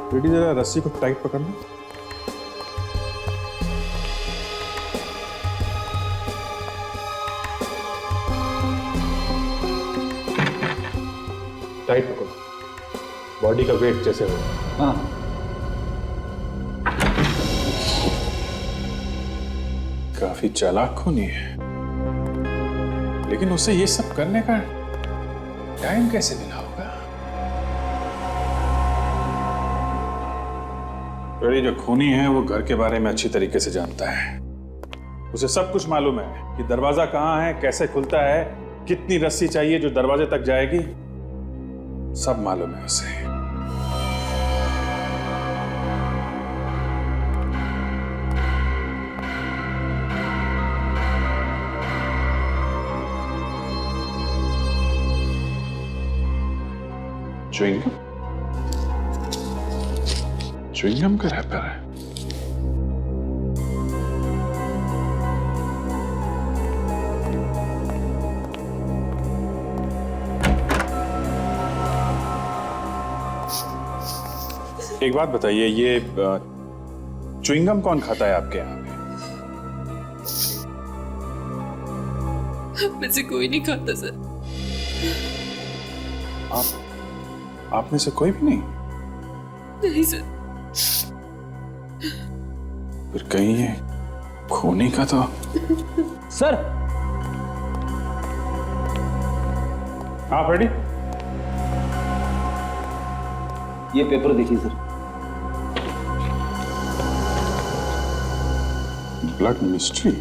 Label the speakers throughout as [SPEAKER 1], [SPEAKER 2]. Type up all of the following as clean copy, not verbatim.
[SPEAKER 1] बेटी जरा रस्सी को टाइट पकड़ना। टाइट पकड़ो, बॉडी का वेट जैसे हो।
[SPEAKER 2] हाँ।
[SPEAKER 1] काफी चालाक खूनी है, लेकिन उसे ये सब करने का टाइम कैसे मिला होगा? बड़ी जो खूनी है वो घर के बारे में अच्छी तरीके से जानता है। उसे सब कुछ मालूम है कि दरवाजा कहाँ है, कैसे खुलता है, कितनी रस्सी चाहिए जो दरवाजे तक जाएगी, सब मालूम है उसे। च्युइंगम? च्युइंगम का रैपर है। एक बात बताइए, ये च्युइंगम कौन खाता है आपके यहाँ पे?
[SPEAKER 3] में से कोई नहीं खाता सर।
[SPEAKER 1] आप में से कोई भी नहीं?
[SPEAKER 3] नहीं सर।
[SPEAKER 1] फिर कहीं ये खूनी का तो।
[SPEAKER 2] सर।
[SPEAKER 1] हाँ फ्रेडी,
[SPEAKER 2] ये पेपर देखिए सर।
[SPEAKER 1] ब्लड मिस्ट्री,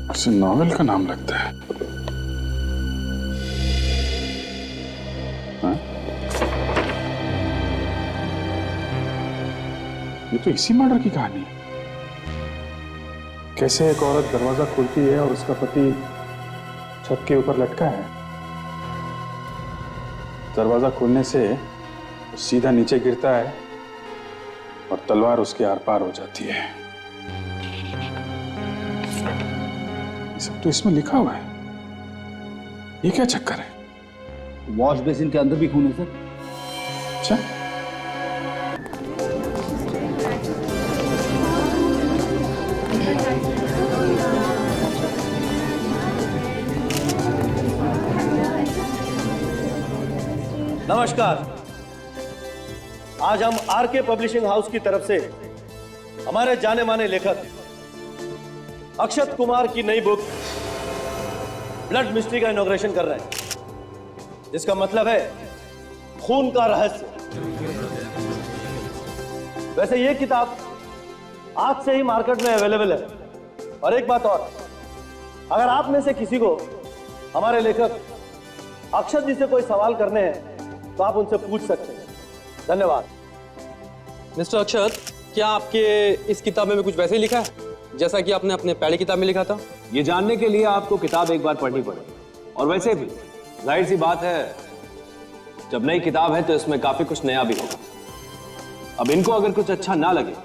[SPEAKER 1] किसी नॉवेल का नाम लगता है। हाँ? ये तो इसी मर्डर की कहानी है। कैसे एक औरत दरवाजा खोलती है और उसका पति छत के ऊपर लटका है। दरवाजा खोलने से वो सीधा नीचे गिरता है और तलवार उसके आर पार हो जाती है। ये सब तो इसमें लिखा हुआ है। ये क्या चक्कर है?
[SPEAKER 2] वॉश बेसिन के अंदर भी खून है सर।
[SPEAKER 1] अच्छा,
[SPEAKER 4] नमस्कार। आज हम आरके पब्लिशिंग हाउस की तरफ से हमारे जाने माने लेखक अक्षत कुमार की नई बुक ब्लड मिस्ट्री का इनॉग्रेशन कर रहे हैं, जिसका मतलब है खून का रहस्य। वैसे ये किताब आज से ही मार्केट में अवेलेबल है। और एक बात और, अगर आप में से किसी को हमारे लेखक अक्षत जी से कोई सवाल करने हैं तो आप उनसे पूछ सकते हैं। धन्यवाद।
[SPEAKER 5] मिस्टर अक्षत, क्या आपके इस किताब में भी कुछ वैसे ही लिखा है जैसा कि आपने अपने पहले किताब में लिखा था?
[SPEAKER 6] ये जानने के लिए आपको किताब एक बार पढ़नी पड़ेगी। और वैसे भी जाहिर सी बात है, जब नई किताब है तो इसमें काफी कुछ नया भी होगा। अब इनको अगर कुछ अच्छा ना लगे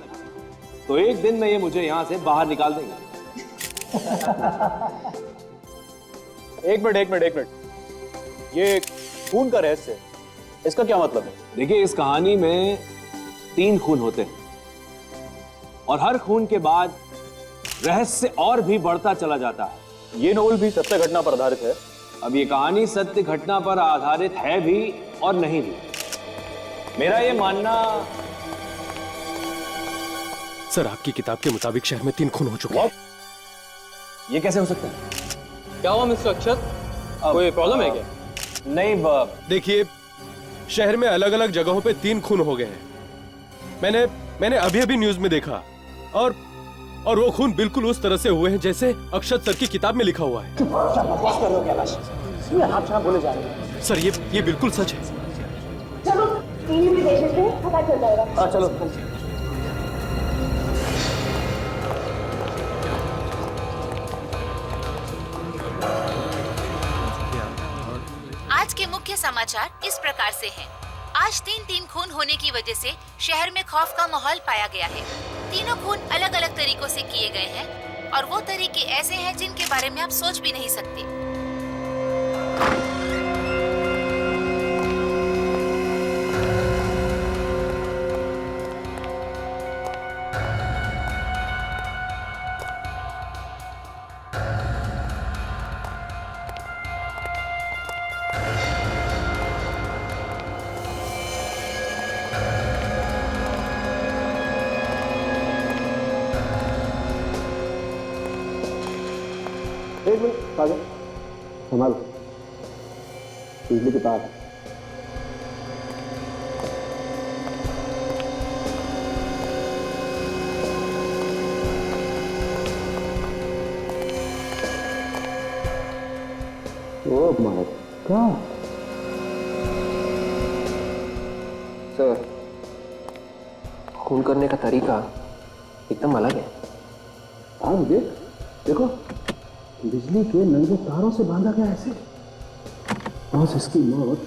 [SPEAKER 6] तो एक दिन में ये मुझे यहां से बाहर निकाल देंगे।
[SPEAKER 4] एक मिनट। ये खून का रहस्य, इसका क्या मतलब है?
[SPEAKER 6] देखिए, इस कहानी में 3 खून होते हैं और हर खून के बाद रहस्य और भी बढ़ता चला जाता है।
[SPEAKER 4] ये नोवेल भी सत्य घटना पर आधारित है।
[SPEAKER 6] अब ये कहानी सत्य घटना पर आधारित है भी और नहीं भी। मेरा ये मानना।
[SPEAKER 7] सर, आपकी किताब के मुताबिक शहर में 3 खून हो चुके हैं।
[SPEAKER 6] ये कैसे हो सकता है?
[SPEAKER 5] क्या हुआ मिस्टर अक्षत, कोई प्रॉब्लम है क्या?
[SPEAKER 6] नहीं,
[SPEAKER 7] देखिए, शहर में अलग अलग जगहों पे 3 खून हो गए हैं। मैंने अभी न्यूज में देखा, और वो खून बिल्कुल उस तरह से हुए हैं जैसे अक्षत सर की किताब में लिखा हुआ है। सर, ये बिल्कुल सच है।
[SPEAKER 8] चलो टीवी में देख लेते हैं, पता चल जाएगा।
[SPEAKER 4] चलो।
[SPEAKER 9] आज के मुख्य समाचार इस प्रकार से हैं। आज 3 खून होने की वजह से शहर में खौफ का माहौल पाया गया है। तीनों खून अलग अलग तरीकों से किए गए हैं और वो तरीके ऐसे हैं जिनके बारे में आप सोच भी नहीं सकते।
[SPEAKER 4] एक मिनट काजल, संभाल, बिजली के तार। ओह माय गॉड
[SPEAKER 6] सर, खून करने का तरीका एकदम अलग है।
[SPEAKER 4] हाँ देख, देखो बिजली के नंगे तारों से बांधा गया ऐसे। बॉस, इसकी मौत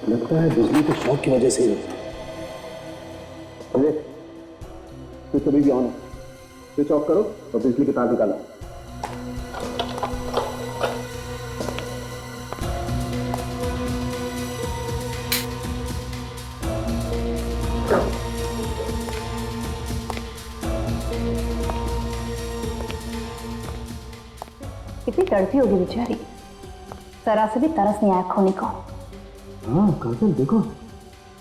[SPEAKER 4] लगता है बिजली के शॉक की वजह से ही हुई। देख, स्विच अभी भी ऑन है, स्विच ऑफ करो और बिजली के तार निकालो।
[SPEAKER 8] कितनी तड़पी होगी बेचारी, जरा से भी तरस नहीं आया खोने को।
[SPEAKER 4] हाँ काजल, देखो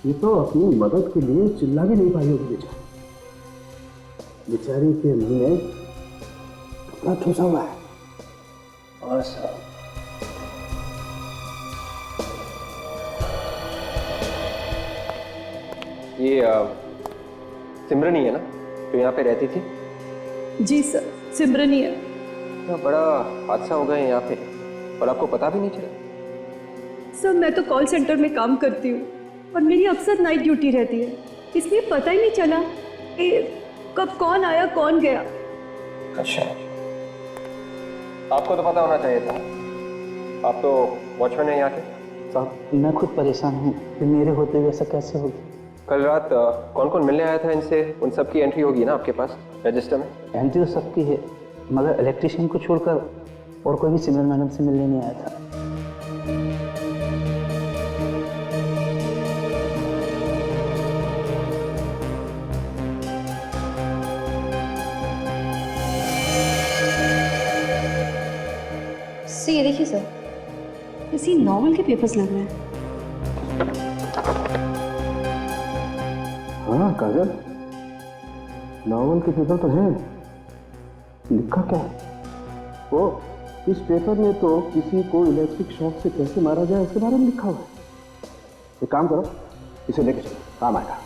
[SPEAKER 4] ये तो अपनी मदद के लिए चिल्ला भी नहीं पाई होगी बेचारी। बेचारी के मुंह में कपड़ा ठूसा हुआ है। और सब
[SPEAKER 6] ये सिमरन ही है ना जो यहाँ पे रहती थी?
[SPEAKER 3] जी सर, सिमरन ही है।
[SPEAKER 6] बड़ा हादसा हो गया यहाँ पे और आपको पता भी नहीं चला?
[SPEAKER 3] सर मैं तो कॉल सेंटर में काम करती हूँ और मेरी अक्सर नाइट ड्यूटी रहती है, इसलिए पता ही नहीं चला कि कब कौन आया कौन गया।
[SPEAKER 6] अच्छा, आपको तो पता होना चाहिए था, आप तो वॉचमैन हैं यहाँ के।
[SPEAKER 2] साहब, मैं खुद परेशान हूँ कि मेरे होते हुए ऐसा कैसे हो गया।
[SPEAKER 6] कल रात कौन कौन मिलने आया था इनसे, उन सब की एंट्री होगी ना आपके पास रजिस्टर में?
[SPEAKER 2] एंट्री तो सबकी है, मगर इलेक्ट्रिशियन को छोड़कर और कोई भी सिमरन मैडम से मिलने नहीं आया था।
[SPEAKER 8] सर ये देखिए सर, किसी नॉवल के पेपर्स लग रहे हैं।
[SPEAKER 4] हाँ काजल, नॉवल के पेपर तो हैं। लिखा क्या है? वो इस पेपर में तो किसी को इलेक्ट्रिक शॉक से कैसे मारा जाए उसके बारे में लिखा हुआ है। एक काम करो, इसे लेके चलो, काम आएगा।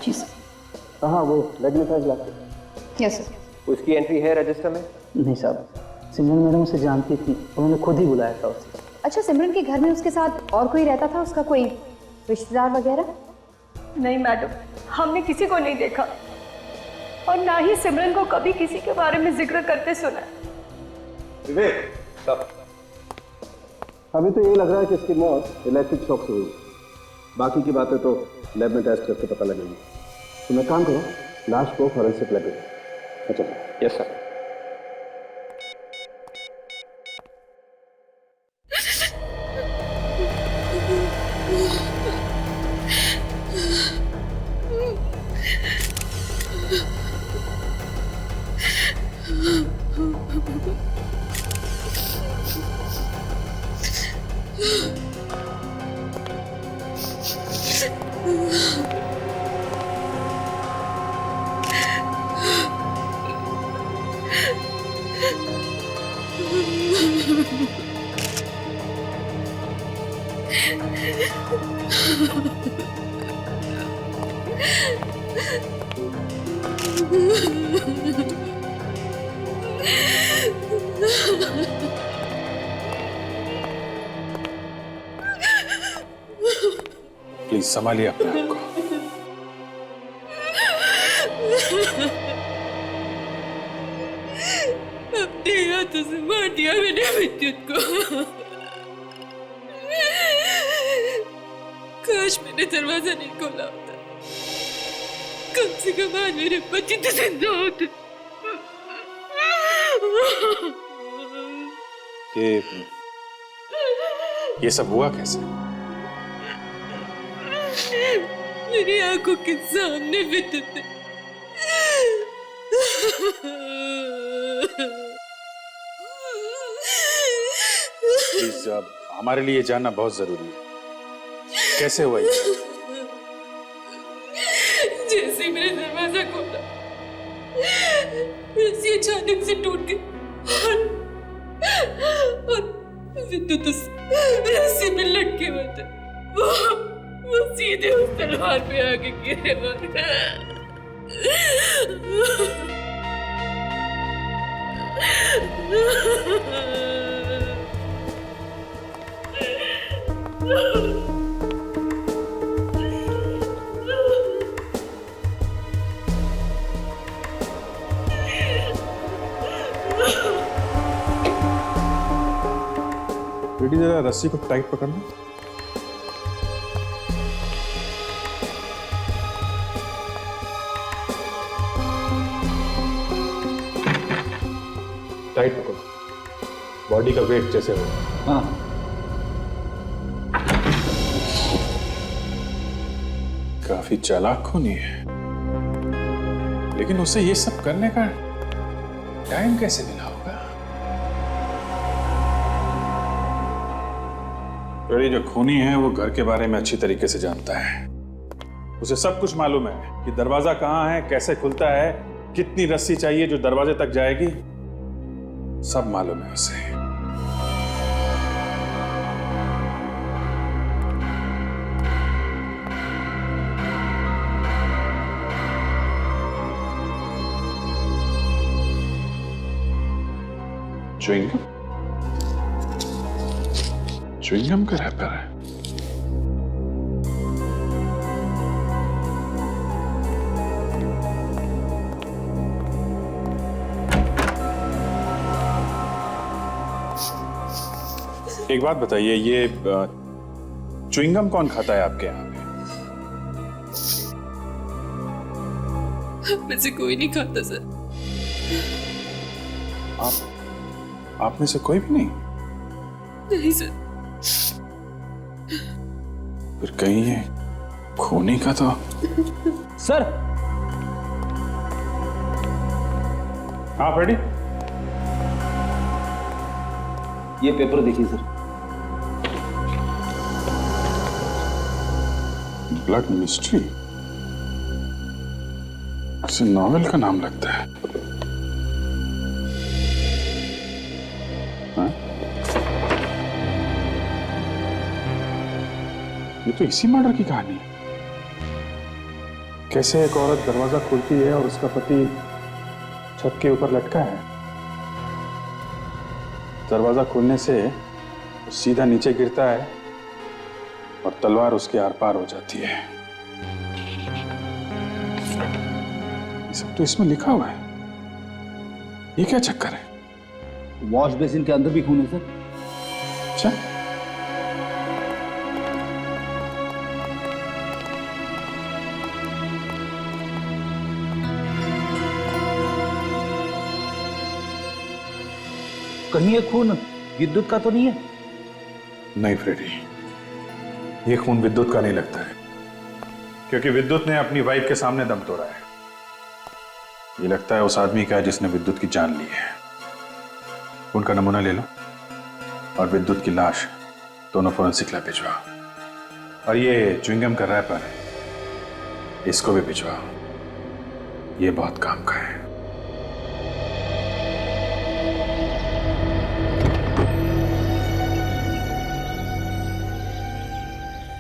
[SPEAKER 8] जी सर।
[SPEAKER 4] हाँ, वो मैग्नीफाइंग ग्लास।
[SPEAKER 8] Yes sir.
[SPEAKER 6] उसकी एंट्री है रजिस्टर में?
[SPEAKER 2] नहीं साहब, सिमरन मैडम उसे जानती थी, उन्होंने खुद ही बुलाया था उसे।
[SPEAKER 8] अच्छा, सिमरन के घर में उसके साथ और कोई रहता था, उसका कोई रिश्तेदार वगैरह?
[SPEAKER 3] नहीं मैडम, हमने किसी को नहीं देखा और ना ही सिमरन को कभी किसी के बारे में जिक्र करते सुना।
[SPEAKER 4] विवेक, सब अभी तो ये लग रहा है कि इसकी मौत इलेक्ट्रिक शॉक से हुई। बाकी की बातें तो लैब में टेस्ट करके पता लगेगी। तो मैं काम करो, लाश को फॉरेंसिक लैब में। अच्छा
[SPEAKER 6] यस सर।
[SPEAKER 1] प्लीज संभालिए अपने आप को।
[SPEAKER 3] अपने हाथों से मार दिया मैंने विद्युत को। काश मैंने दरवाजा नहीं खोला होता, कम से कम आज मेरे बच्चे तो जिंदा होते।
[SPEAKER 1] ये सब हुआ कैसे?
[SPEAKER 3] मेरी आंखों के सामने विद्युत ने
[SPEAKER 1] प्लीज, अब हमारे लिए जानना बहुत जरूरी है। कैसे हुआ ये?
[SPEAKER 3] जैसे ही मैंने दरवाजा खोला, रस्सी अचानक से टूट गई
[SPEAKER 10] और विद्युत उस रस्सी में लटके हुए थे। वो सीधे उस तलवार पे आके गिरे और
[SPEAKER 1] बेटी जरा रस्सी को टाइट पकड़ लो। टाइट पकड़ो, बॉडी का वेट जैसे हो।
[SPEAKER 2] हाँ।
[SPEAKER 1] काफी चालाक खूनी है, लेकिन उसे ये सब करने का टाइम कैसे मिला होगा? ये जो खूनी है वो घर के बारे में अच्छी तरीके से जानता है। उसे सब कुछ मालूम है कि दरवाजा कहाँ है, कैसे खुलता है, कितनी रस्सी चाहिए जो दरवाजे तक जाएगी, सब मालूम है उसे। च्युइंगम? च्युइंगम का रैपर है। एक बात बताइए, ये च्युइंगम कौन खाता है आपके यहाँ पे?
[SPEAKER 10] में से कोई नहीं खाता सर।
[SPEAKER 1] आप में से कोई भी नहीं?
[SPEAKER 10] नहीं सर।
[SPEAKER 1] फिर कहीं ये खूनी का तो।
[SPEAKER 2] सर।
[SPEAKER 1] आप रेडी?
[SPEAKER 2] ये पेपर देखिए सर।
[SPEAKER 1] ब्लड मिस्ट्री, इसे नॉवेल का नाम लगता है। हाँ? ये तो इसी मर्डर की कहानी है। कैसे एक औरत दरवाजा खोलती है और उसका पति छत के ऊपर लटका है। दरवाजा खोलने से वो सीधा नीचे गिरता है और तलवार उसके आर पार हो जाती है। ये सब तो इसमें लिखा हुआ है। ये क्या चक्कर है?
[SPEAKER 2] वॉश बेसिन के अंदर भी खून है सर।
[SPEAKER 1] अच्छा,
[SPEAKER 2] कहीं ये खून विद्युत का तो नहीं है?
[SPEAKER 1] नहीं फ्रेडी, ये खून विद्युत का नहीं लगता है, क्योंकि विद्युत ने अपनी वाइफ के सामने दम तोड़ा है। ये लगता है उस आदमी का है जिसने विद्युत की जान ली है। उनका नमूना ले लो और विद्युत की लाश दोनों फोरेंसिक लैब भिजवाओ। और ये च्युइंगम का रैपर है, इसको भी भिजवाओ। ये बहुत काम का है।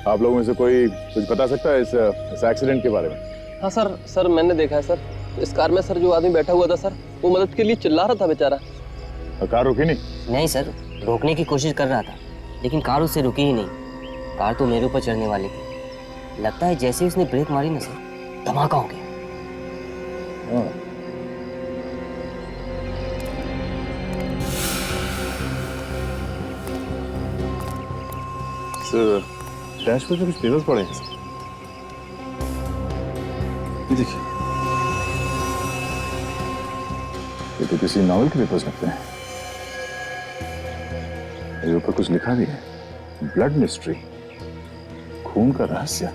[SPEAKER 11] आप लोगों में से कोई कुछ बता सकता है इस एक्सीडेंट के बारे में?
[SPEAKER 5] हाँ सर मैंने देखा है सर। इस कार में सर जो आदमी बैठा हुआ था सर, वो मदद के लिए चिल्ला रहा था बेचारा।
[SPEAKER 11] कार रुकी नहीं?
[SPEAKER 12] नहीं सर, रोकने की कोशिश कर रहा था, लेकिन कार उससे रुकी ही नहीं। कार तो मेरे ऊपर चढ़ने वाली थी। लगता है जैसे ही उसने ब्रेक मारी ना सर, धमाका हो गया।
[SPEAKER 11] सर, डैश पर कुछ पेपर्स पड़े हैं।
[SPEAKER 1] ये देखिए,
[SPEAKER 11] ये तो किसी नॉवेल के पेपर्स लगते हैं। ये ऊपर कुछ लिखा भी है, ब्लड मिस्ट्री, खून का रहस्य।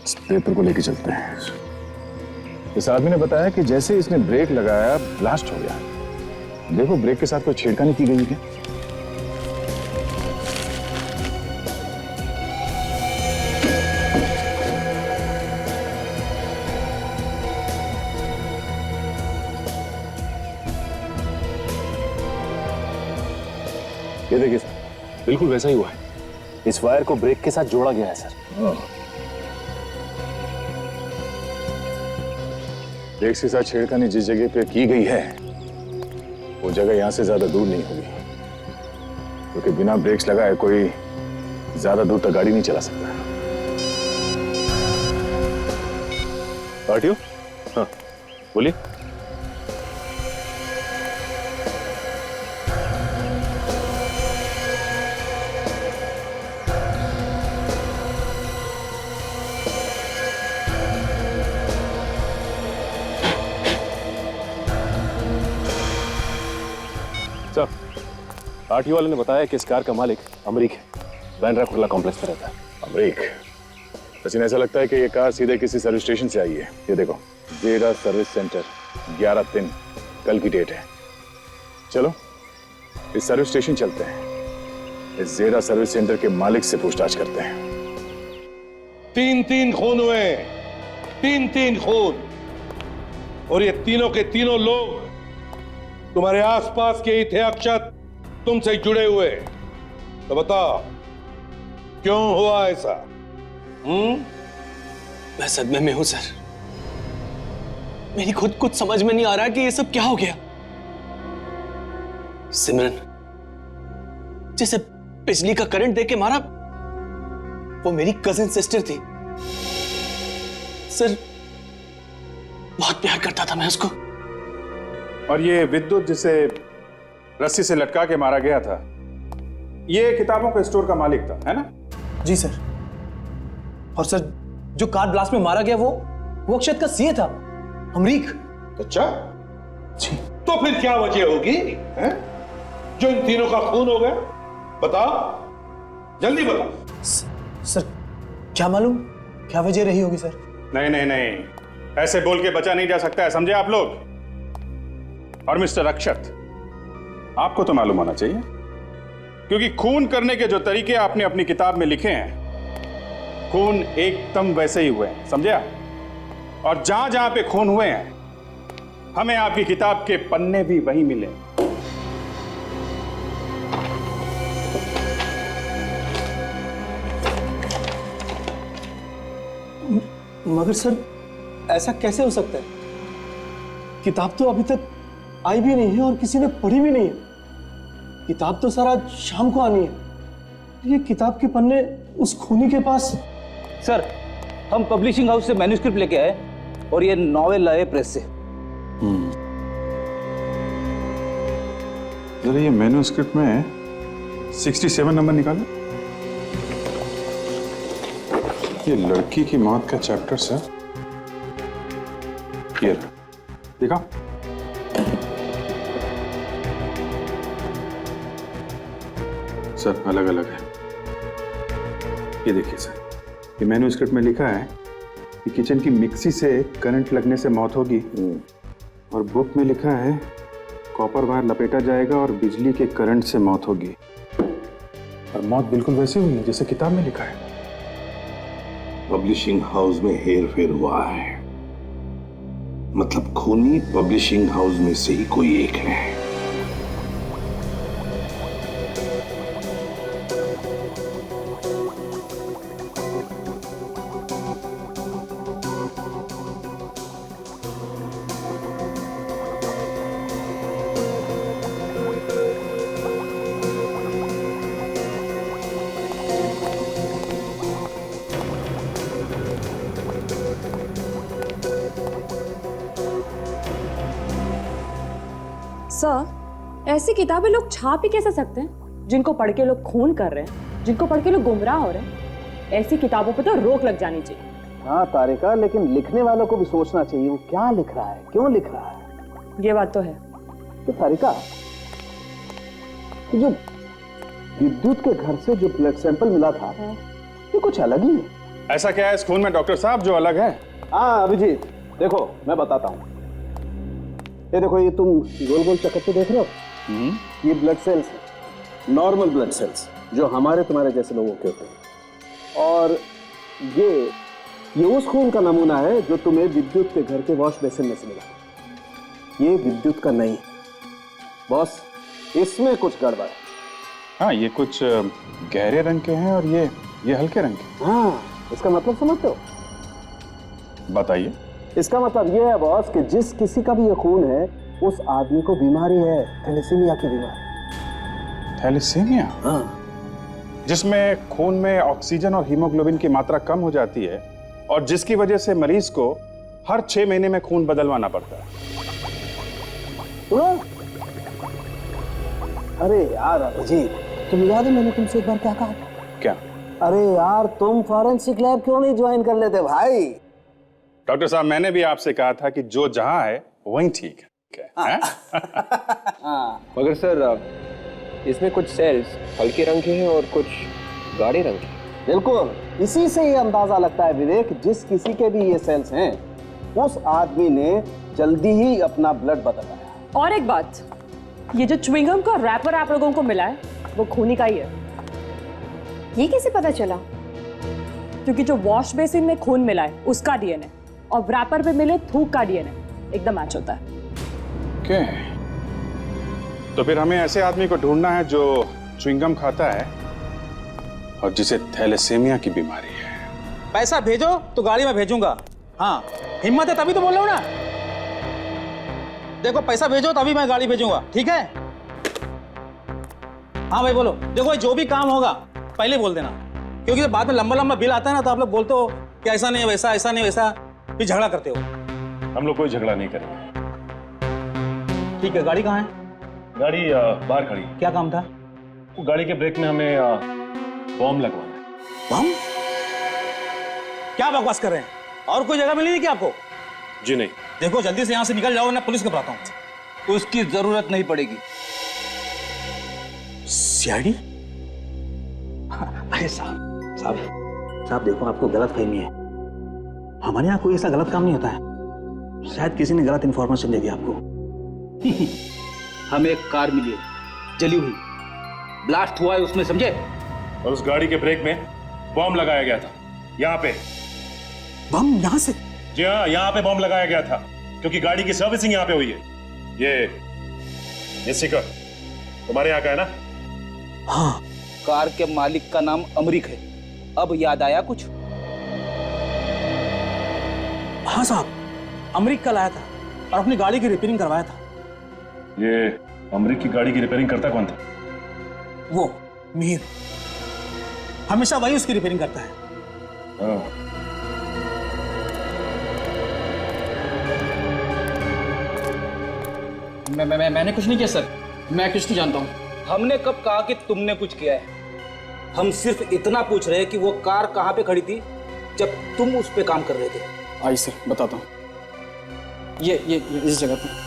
[SPEAKER 11] इस पेपर को लेके चलते हैं। इस आदमी ने बताया कि जैसे इसने ब्रेक लगाया, ब्लास्ट हो गया। देखो ब्रेक के साथ कोई छेड़खानी की गई है।
[SPEAKER 6] बिल्कुल वैसा ही हुआ है। इस वायर को ब्रेक के साथ जोड़ा गया है सर।
[SPEAKER 11] ब्रेक्स के साथ छेड़खानी जिस जगह पे की गई है वो जगह यहां से ज्यादा दूर नहीं होगी, क्योंकि बिना ब्रेक्स लगाए कोई ज्यादा दूर तक गाड़ी नहीं चला सकता।
[SPEAKER 6] आरटीओ, हाँ बोलिए। सर, आरटीओ वाले ने बताया कि इस कार का मालिक अमरीक है, बैंड्रा कुर्ला कॉम्प्लेक्स में रहता है।
[SPEAKER 11] अमरीक, सचिन ऐसा लगता है कि ये कार सीधे किसी सर्विस स्टेशन से आई है। ये देखो, जेरा सर्विस सेंटर, 11/3 कल की डेट है। चलो इस सर्विस स्टेशन चलते हैं, इस जेरा सर्विस सेंटर के मालिक से पूछताछ करते हैं।
[SPEAKER 13] 3 खून हुए, 3 खून, और ये तीनों के तीनों लोग तुम्हारे आसपास के ही थे अक्षत, तुमसे जुड़े हुए। तो बताओ क्यों हुआ ऐसा?
[SPEAKER 6] मैं सदमे में हूं सर। मेरी खुद कुछ समझ में नहीं आ रहा कि ये सब क्या हो गया। सिमरन जिसे बिजली का करंट देके मारा, वो मेरी कजिन सिस्टर थी सर। बहुत प्यार करता था मैं उसको।
[SPEAKER 1] और ये विद्युत जिसे रस्सी से लटका के मारा गया था, ये किताबों के स्टोर का मालिक था, है ना?
[SPEAKER 4] जी सर। और सर, जो कार ब्लास्ट में मारा गया वो अक्षत का सीए था, अमरीक।
[SPEAKER 13] अच्छा जी। तो फिर क्या वजह होगी है? जो इन तीनों का खून हो गया? बताओ, जल्दी बताओ।
[SPEAKER 4] सर क्या मालूम क्या वजह रही होगी सर।
[SPEAKER 1] नहीं नहीं नहीं, ऐसे बोल के बचा नहीं जा सकता है, समझे आप लोग? और मिस्टर अक्षत, आपको तो मालूम होना चाहिए, क्योंकि खून करने के जो तरीके आपने अपनी किताब में लिखे हैं, खून एकदम वैसे ही हुए हैं, समझे आप? और जहां जहां पे खून हुए हैं, हमें आपकी किताब के पन्ने भी वही मिले।
[SPEAKER 4] मगर सर, ऐसा कैसे हो सकता है? किताब तो अभी तक आई भी नहीं है और किसी ने पढ़ी भी नहीं है। किताब तो सर आज शाम को आनी है। ये किताब के पन्ने उस खूनी के पास।
[SPEAKER 2] सर, हम पब्लिशिंग हाउस से मैन्युस्क्रिप्ट लेके आए और ये नॉवेल लाए प्रेस से।
[SPEAKER 1] जरा ये मैन्युस्क्रिप्ट में 67 नंबर निकालो। ये लड़की की मौत का चैप्टर सर, ये देखा? सर अलग अलग है। ये देखिए सर, ये मैन्युस्क्रिप्ट में लिखा है कि किचन की मिक्सी से करंट लगने से मौत होगी, और बुक में लिखा है कॉपर वायर लपेटा जाएगा और बिजली के करंट से मौत होगी। और मौत बिल्कुल वैसे हुई है जैसे किताब में लिखा है।
[SPEAKER 13] पब्लिशिंग हाउस में हेर फेर हुआ है, मतलब खूनी पब्लिशिंग हाउस में से ही कोई एक है।
[SPEAKER 14] सर, ऐसी किताबें लोग छाप ही कैसे सकते हैं जिनको पढ़ के लोग खून कर रहे हैं, जिनको पढ़ के लोग गुमराह हो रहे हैं? ऐसी किताबों पे तो रोक लग जानी चाहिए।
[SPEAKER 2] हाँ तारिका, लेकिन लिखने वालों को भी सोचना चाहिए वो क्या लिख रहा है, क्यों लिख रहा है।
[SPEAKER 14] ये बात तो है।
[SPEAKER 2] तो तारिका, जो विद्युत के घर से जो ब्लड सैंपल मिला था, ये कुछ अलग ही है।
[SPEAKER 1] ऐसा क्या है इस खून में डॉक्टर साहब जो अलग है?
[SPEAKER 2] हाँ अभिजीत, देखो मैं बताता हूँ। ये देखो, ये तुम गोल गोल चक्कर देख रहे हो, ये ब्लड सेल्स है, नॉर्मल ब्लड सेल्स जो हमारे तुम्हारे जैसे लोगों के होते हैं। और ये उस खून का नमूना है जो तुम्हें विद्युत के घर के वॉश बेसिन में से मिला। ये विद्युत का नहीं है बॉस, इसमें कुछ गड़बड़ है।
[SPEAKER 1] हाँ, ये कुछ गहरे रंग के हैं और ये हल्के रंग के।
[SPEAKER 2] हाँ, इसका मतलब समझते हो?
[SPEAKER 1] बताइए।
[SPEAKER 2] इसका मतलब ये है बॉस कि जिस किसी का भी ये खून है उस आदमी को बीमारी है, थैलेसीमिया की बीमारी।
[SPEAKER 1] थैलेसीमिया?
[SPEAKER 2] हाँ।
[SPEAKER 1] जिसमें खून में ऑक्सीजन और हीमोग्लोबिन की मात्रा कम हो जाती है और जिसकी वजह से मरीज को हर 6 महीने में खून बदलवाना पड़ता है।
[SPEAKER 2] अरे यार अभिजीत, तुम याद है मैंने तुमसे एक बार क्या कहा?
[SPEAKER 1] क्या?
[SPEAKER 2] अरे यार तुम फॉरेंसिक लैब क्यों नहीं ज्वाइन कर लेते भाई?
[SPEAKER 1] डॉक्टर साहब, मैंने भी आपसे कहा था कि जो जहां है वहीं ठीक है।
[SPEAKER 6] मगर सर, इसमें कुछ सेल्स हल्के रंग के हैं और कुछ गाढ़े रंग के।
[SPEAKER 2] बिल्कुल, इसी से ये अंदाजा लगता है विवेक, जिस किसी के भी ये सेल्स हैं उस आदमी ने जल्दी ही अपना ब्लड बदलाया।
[SPEAKER 14] और एक बात, ये जो च्युइंगम का रैपर आप लोगों को मिला है वो खूनी का ही है।
[SPEAKER 8] ये कैसे पता चला?
[SPEAKER 14] क्योंकि जो वॉश बेसिन में खून मिला है उसका डीएनए और रैपर पे मिले थूक का डीएनए एकदम मैच होता है।
[SPEAKER 1] क्या? तो फिर हमें ऐसे आदमी को ढूंढना है जो च्युइंगम खाता है और जिसे थैलेसीमिया की बीमारी है।
[SPEAKER 15] पैसा भेजो तो गाड़ी में भेजूंगा। हाँ, हिम्मत है तभी तो बोल रहा हूं ना। देखो, पैसा भेजो तभी मैं गाड़ी भेजूंगा, ठीक है? हाँ भाई बोलो। देखो, जो भी काम होगा पहले बोल देना, क्योंकि बाद में लंबा लंबा बिल आता है ना तो आप लोग बोलते हो कि ऐसा नहीं वैसा, ऐसा नहीं वैसा, फिर झगड़ा करते हो।
[SPEAKER 1] हम लोग कोई झगड़ा नहीं करेंगे।
[SPEAKER 15] ठीक है, गाड़ी कहाँ है?
[SPEAKER 16] गाड़ी बाहर खड़ी।
[SPEAKER 15] क्या काम था?
[SPEAKER 16] वो गाड़ी के ब्रेक में हमें बॉम्ब लगवाना है।
[SPEAKER 15] बॉम्ब? क्या बकवास कर रहे हैं? और कोई जगह मिली नहीं क्या आपको?
[SPEAKER 16] जी नहीं।
[SPEAKER 15] देखो, जल्दी से यहाँ से निकल जाओ, मैं पुलिस को बुलाता हूँ।
[SPEAKER 17] उसकी जरूरत नहीं पड़ेगी।
[SPEAKER 15] सीआईडी? अरे साहब देखो, आपको गलत फहमी है। हमारे यहाँ कोई ऐसा गलत काम नहीं होता है। शायद किसी ने गलत इंफॉर्मेशन दे दी आपको।
[SPEAKER 17] हमें एक कार मिली है, जली हुई, ब्लास्ट हुआ है उसमें, समझे?
[SPEAKER 16] और उस गाड़ी के ब्रेक में बॉम्ब लगाया गया था। यहाँ पे
[SPEAKER 15] बम? यहाँ से?
[SPEAKER 16] जी हाँ, यहाँ पे बॉम्ब लगाया गया था क्योंकि गाड़ी की सर्विसिंग यहाँ पे हुई है। ये स्टिकर तुम्हारे यहाँ का है ना?
[SPEAKER 15] हाँ।
[SPEAKER 17] कार के मालिक का नाम अमरीक है। अब याद आया कुछ?
[SPEAKER 15] हाँ साहब, अमरीक का लाया था और अपनी गाड़ी की रिपेयरिंग करवाया था।
[SPEAKER 16] ये अमरीक की गाड़ी की रिपेयरिंग करता कौन था?
[SPEAKER 15] वो मीर, हमेशा वही उसकी रिपेयरिंग करता है।
[SPEAKER 17] मैंने कुछ नहीं किया सर, मैं कुछ नहीं जानता हूँ। हमने कब कहा कि तुमने कुछ किया है? हम सिर्फ इतना पूछ रहे हैं कि वो कार कहाँ पे खड़ी थी जब तुम उस पे काम कर रहे थे।
[SPEAKER 18] आइए सर, बताता हूँ। ये इस जगह पे।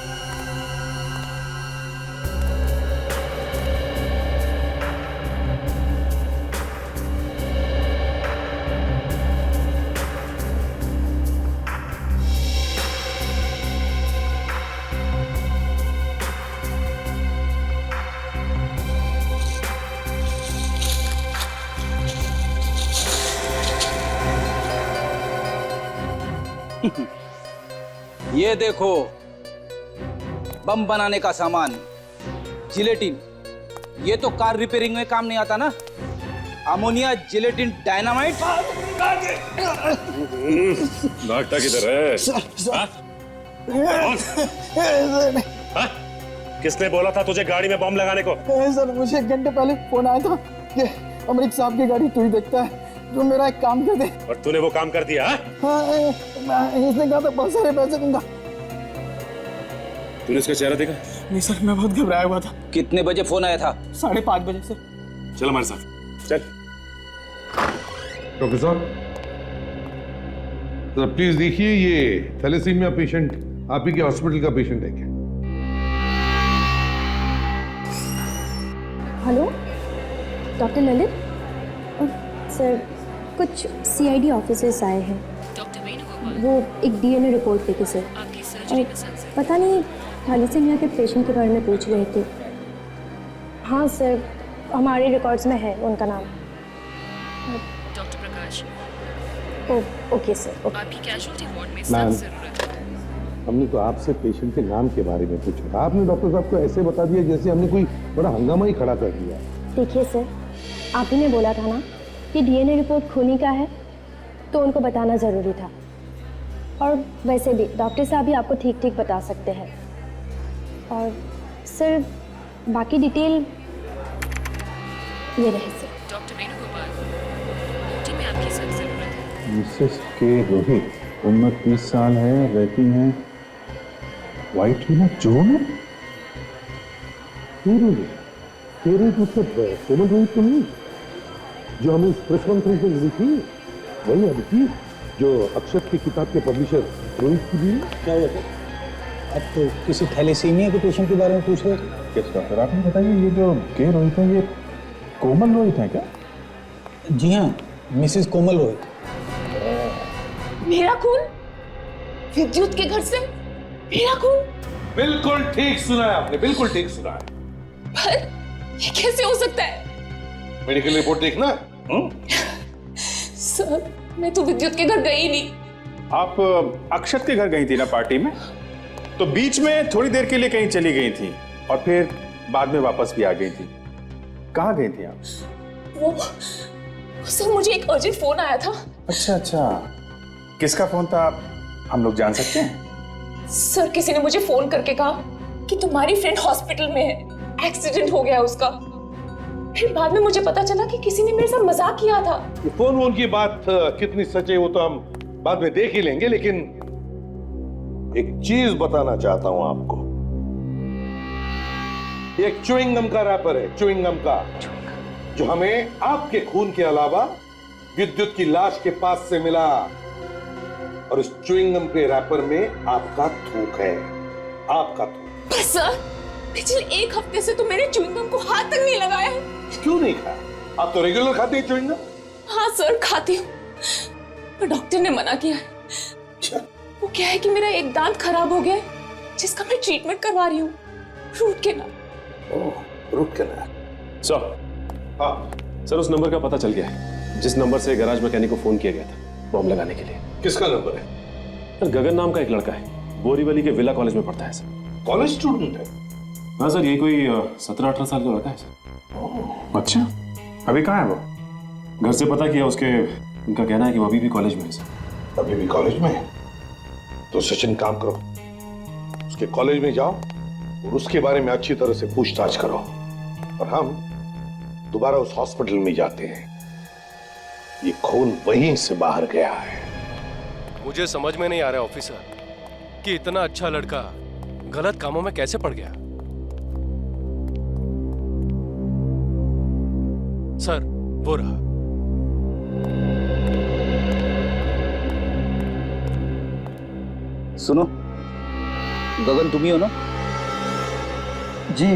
[SPEAKER 17] ये देखो, बम बनाने का सामान, जिलेटिन। ये तो कार रिपेयरिंग में काम नहीं आता ना? Ammonia, gelatin, dynamite.
[SPEAKER 16] नागटा किधर है? किसने बोला था तुझे गाड़ी में बम लगाने को?
[SPEAKER 18] सर, मुझे 1 घंटे पहले फोन आया था कि अमरीक साहब की गाड़ी तू ही देखता है, जो मेरा एक काम कर दे।
[SPEAKER 16] और तूने वो काम कर दिया?
[SPEAKER 18] इसने कहा था बहुत सारे पैसे दूंगा।
[SPEAKER 16] तूने इसका चेहरा देखा?
[SPEAKER 18] नहीं सर, मैं बहुत घबराया हुआ था।
[SPEAKER 17] कितने बजे फोन आया था?
[SPEAKER 18] 5:30 बजे सर।
[SPEAKER 16] चल हमारे साथ, चल।
[SPEAKER 13] डॉक्टर साहब, जरा प्लीज देखिए, ये थैलेसीमिया पेशेंट आप ही के हॉस्पिटल का पेशेंट है क्या?
[SPEAKER 8] हेलो, डॉक्टर ललित सर, कुछ सीआईडी ऑफिसर्स आए हैं। वो एक डीएनए रिपोर्ट लेके सर, और पता नहीं थैलेसीमिया के पेशेंट के बारे में पूछ रहे थे। हाँ सर, हमारे रिकॉर्ड्स में है उनका नाम।
[SPEAKER 10] डॉक्टर प्रकाश।
[SPEAKER 8] Okay sir.
[SPEAKER 10] आपकी कैजुअल्टी वार्ड में
[SPEAKER 13] मैम,
[SPEAKER 10] सख्त जरूरत है।
[SPEAKER 13] हमने तो आपसे पेशेंट के नाम के बारे में पूछा, आपने डॉक्टर साहब को ऐसे बता दिया जैसे हमने कोई बड़ा हंगामा ही खड़ा कर दिया।
[SPEAKER 8] देखिए सर, आप ही ने बोला था ना कि डीएनए रिपोर्ट खूनी का है, तो उनको बताना ज़रूरी था। और वैसे भी डॉक्टर साहब भी आपको ठीक ठीक बता सकते हैं। और सर बाकी डिटेल ये रहे सर।
[SPEAKER 10] डॉक्टर वेणुगोपाल, ड्यूटी में आपकी सख्त जरूरत है।
[SPEAKER 11] मिसेस के रोहित, उम्र 30 साल है, रहती हैं व्हाइट विला जो में।
[SPEAKER 13] तेरे मतलब कोमल रोहित तो नहीं, जो हमें प्रेस कॉन्फ्रेंस में मिली थी, वही अदिति जो अक्षत की किताब के पब्लिशर रोहित की भी।
[SPEAKER 15] क्या हुआ सर? आप तो किसी थैलेसीमिया के पेशेंट के बारे में पूछ रहे थे।
[SPEAKER 11] किस डॉक्टर, आपने बताइए, ये जो के रोहित है ये कोमल रोहित है क्या?
[SPEAKER 15] जी हाँ, मिसेस कोमल रोहित।
[SPEAKER 10] मेरा खून विद्युत के घर से? मेरा खून?
[SPEAKER 13] बिल्कुल ठीक सुना है आपने, बिल्कुल ठीक सुना है।
[SPEAKER 10] पर ये कैसे हो सकता है?
[SPEAKER 13] मेडिकल रिपोर्ट देखना।
[SPEAKER 10] सर, मैं तो विद्युत के घर गई नहीं।
[SPEAKER 1] आप अक्षत के घर गई थी ना पार्टी में, तो बीच में थोड़ी देर के लिए कहीं चली गई थी और फिर बाद में वापस भी आ गई थी। कहाँ गई थी आप?
[SPEAKER 10] वो सर, मुझे एक अर्जेंट फोन आया था।
[SPEAKER 1] अच्छा अच्छा, किसका फोन था, हम लोग जान सकते हैं?
[SPEAKER 10] सर, किसी ने मुझे फोन करके कहा कि तुम्हारी फ्रेंड हॉस्पिटल में है, एक्सीडेंट हो गया उसका। फिर बाद में मुझे पता चला कि किसी ने मेरे साथ मजाक किया था।
[SPEAKER 13] ये फोन वोन की बात कितनी सच है वो तो हम बाद में देख ही लेंगे, लेकिन एक चीज बताना चाहता हूं आपको। ये एक च्युइंगम का रैपर है, च्युइंगम का, जो हमें आपके खून के अलावा विद्युत की लाश के पास से मिला। और इस च्युइंगम के रैपर में आपका थूक है, आपका थूक।
[SPEAKER 10] बस सर, पिछले एक हफ्ते से तो मैंने च्युइंगम को हाथ तक नहीं लगाया है।
[SPEAKER 13] क्यों नहीं खाया? आप तो रेगुलर खाते हैं च्युइंगम।
[SPEAKER 10] हाँ सर, खाती हूँ, पर डॉक्टर ने मना किया है। वो क्या है कि मेरा एक दांत खराब हो गया है, जिसका मैं ट्रीटमेंट करवा रही हूँ, रूट कैनाल।
[SPEAKER 13] ओह, रूट कैनाल।
[SPEAKER 6] सर,
[SPEAKER 13] हाँ
[SPEAKER 6] सर, उस नंबर का पता चल गया है जिस नंबर से गैराज मैकेनिक को फोन किया गया था बॉम्ब लगाने के लिए।
[SPEAKER 13] किसका नंबर है?
[SPEAKER 6] सर, गगन नाम का एक लड़का है, बोरीवली के विला कॉलेज में पढ़ता है सर।
[SPEAKER 13] कॉलेज स्टूडेंट है?
[SPEAKER 6] हाँ सर, ये कोई 17-18 साल का लड़का है सर।
[SPEAKER 1] अच्छा, अभी कहाँ है वो?
[SPEAKER 6] घर से पता किया, उसके उनका कहना है कि वो अभी भी कॉलेज में है सर।
[SPEAKER 13] अभी भी कॉलेज में है? तो सचिन, काम करो, उसके कॉलेज में जाओ और उसके बारे में अच्छी तरह से पूछताछ करो, और हम दोबारा उस हॉस्पिटल में जाते हैं। ये खून वहीं से बाहर गया है।
[SPEAKER 7] मुझे समझ में नहीं आ रहा ऑफिसर कि इतना अच्छा लड़का गलत कामों में कैसे पड़ गया। सर, वो रहा।
[SPEAKER 17] सुनो, गगन तुम ही हो ना?
[SPEAKER 4] जी,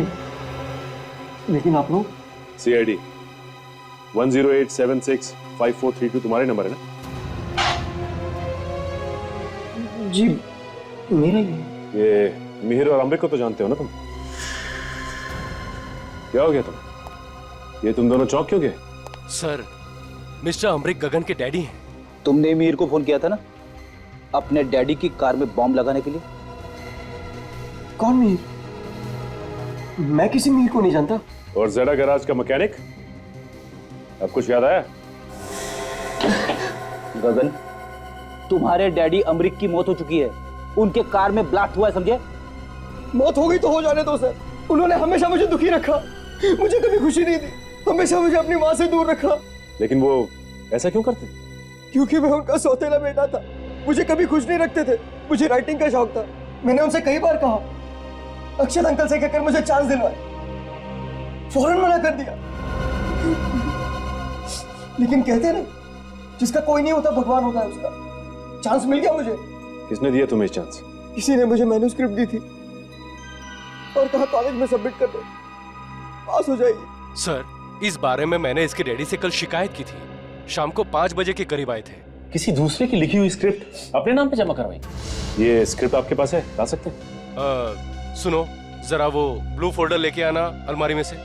[SPEAKER 4] लेकिन आप लोग?
[SPEAKER 6] CID 108765432 तुम्हारे नंबर है ना?
[SPEAKER 4] जी, मेरा ही।
[SPEAKER 6] ये मिहिर और अमृत को तो जानते हो ना तुम? क्या हो गया तुम? ये तुम दोनों चौंक क्यों गए?
[SPEAKER 7] सर, मिस्टर अमृत गगन के डैडी हैं।
[SPEAKER 17] तुमने मीर को फोन किया था ना अपने डैडी की कार में बॉम्ब लगाने के लिए?
[SPEAKER 4] कौन मीर? मैं किसी मीर को नहीं जानता।
[SPEAKER 6] और जेडा गैराज का मैकेनिक? अब कुछ याद आया?
[SPEAKER 17] गगन, तुम्हारे डैडी अमृत की मौत हो चुकी है, उनके कार में ब्लास्ट हुआ है, समझे?
[SPEAKER 4] मौत हो गई तो हो जाने दो सर। उन्होंने हमेशा मुझे दुखी रखा, मुझे कभी खुशी नहीं दी, हमेशा मुझे अपनी माँ से दूर रखा।
[SPEAKER 6] लेकिन वो ऐसा क्यों करते?
[SPEAKER 4] क्योंकि मैं उनका सौतेला बेटा था, मुझे कभी खुश नहीं रखते थे। मुझे राइटिंग का शौक था, मैंने उनसे कई बार कहा, अक्षत अंकल से कहकर मुझे चांस दिलवाए, फौरन मना कर दिया। लेकिन कहते ना, जिसका कोई नहीं होता भगवान होता है उसका। चांस मिल गया मुझे।
[SPEAKER 6] किसने दिया तुम्हें चांस?
[SPEAKER 4] किसी ने मुझे मैन्युस्क्रिप्ट दी थी और कहा कॉलेज में सबमिट कर दो, पास हो जाएगी।
[SPEAKER 7] सर, इस बारे में मैंने इसके डैडी से कल शिकायत की थी। शाम को 5 बजे के करीब आए थे।
[SPEAKER 6] किसी दूसरे की लिखी हुई स्क्रिप्ट अपने नाम पे जमा करवाई? ये स्क्रिप्ट आपके पास है, ला सकते हैं?
[SPEAKER 7] सुनो, जरा वो ब्लू फोल्डर लेके आना अलमारी में से।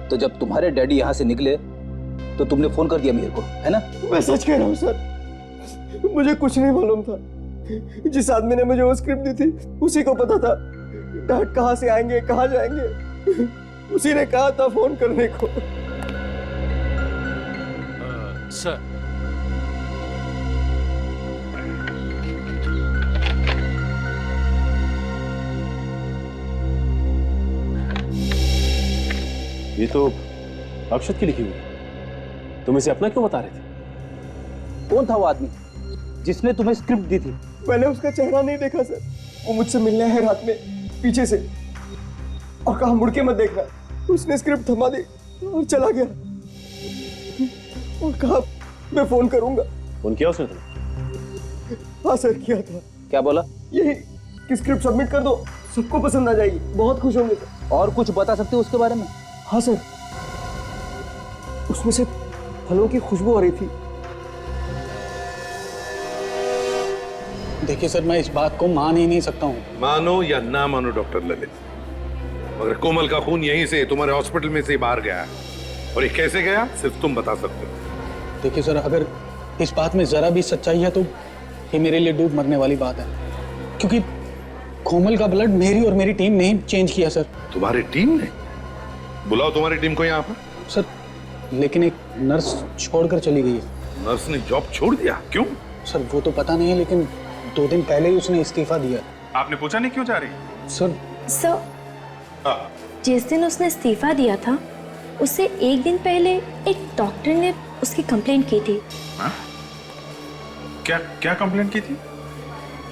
[SPEAKER 17] तो जब तुम्हारे डैडी यहाँ से निकले तो तुमने फोन कर दिया मीर को, है ना?
[SPEAKER 4] मैं सच कह रहा हूँ सर, मुझे कुछ नहीं मालूम था। जिस आदमी ने मुझे वो स्क्रिप्ट दी थी उसी को पता था डैड कहाँ से आएंगे, कहाँ जाएंगे।
[SPEAKER 18] उसी ने कहा था फोन करने को।
[SPEAKER 7] सर
[SPEAKER 6] ये तो अक्षत की लिखी हुई। तुम इसे अपना क्यों बता रहे थे?
[SPEAKER 17] कौन था वो आदमी जिसने तुम्हें स्क्रिप्ट दी थी?
[SPEAKER 18] मैंने उसका चेहरा नहीं देखा सर। वो मुझसे मिलने आया रात में पीछे से और कहा मुड़ के मत देखना। उसने स्क्रिप्ट थमा दी और चला गया और कहा मैं फोन करूंगा।
[SPEAKER 6] फोन किया उसने तुम्हें?
[SPEAKER 18] हाँ सर किया था।
[SPEAKER 17] क्या बोला?
[SPEAKER 18] यही कि स्क्रिप्ट सबमिट कर दो, सबको पसंद आ जाएगी, बहुत खुश होंगे सर।
[SPEAKER 17] और कुछ बता सकते हो उसके बारे में?
[SPEAKER 18] हाँ सर, उसमें से फलों की खुशबू आ रही थी।
[SPEAKER 15] देखिए सर, मैं इस बात को मान ही नहीं सकता हूँ।
[SPEAKER 13] मानो या ना मानो डॉक्टर ललित, मगर कोमल का खून यहीं से तुम्हारे हॉस्पिटल में से बाहर गया है। और ये कैसे गया सिर्फ तुम बता सकते हो।
[SPEAKER 15] देखिए सर, अगर इस बात में जरा भी सच्चाई है तो ये मेरे लिए डूब मरने वाली बात है, क्योंकि कोमल का ब्लड मेरी और मेरी टीम ने ही चेंज किया सर।
[SPEAKER 13] तुम्हारी टीम ने? बुलाओ तुम्हारी टीम को यहाँ पर।
[SPEAKER 15] सर लेकिन एक नर्स छोड़कर चली गई है।
[SPEAKER 13] नर्स ने जॉब छोड़ दिया? क्यों?
[SPEAKER 15] सर वो तो पता नहीं है, लेकिन 2 दिन पहले ही उसने इस्तीफा दिया।
[SPEAKER 1] आपने पूछा नहीं क्यों जा रही?
[SPEAKER 8] सर जिस दिन उसने इस्तीफा दिया था उससे 1 दिन पहले एक डॉक्टर ने उसकी कंप्लेंट की थी।
[SPEAKER 1] हाँ? क्या कंप्लेंट की थी?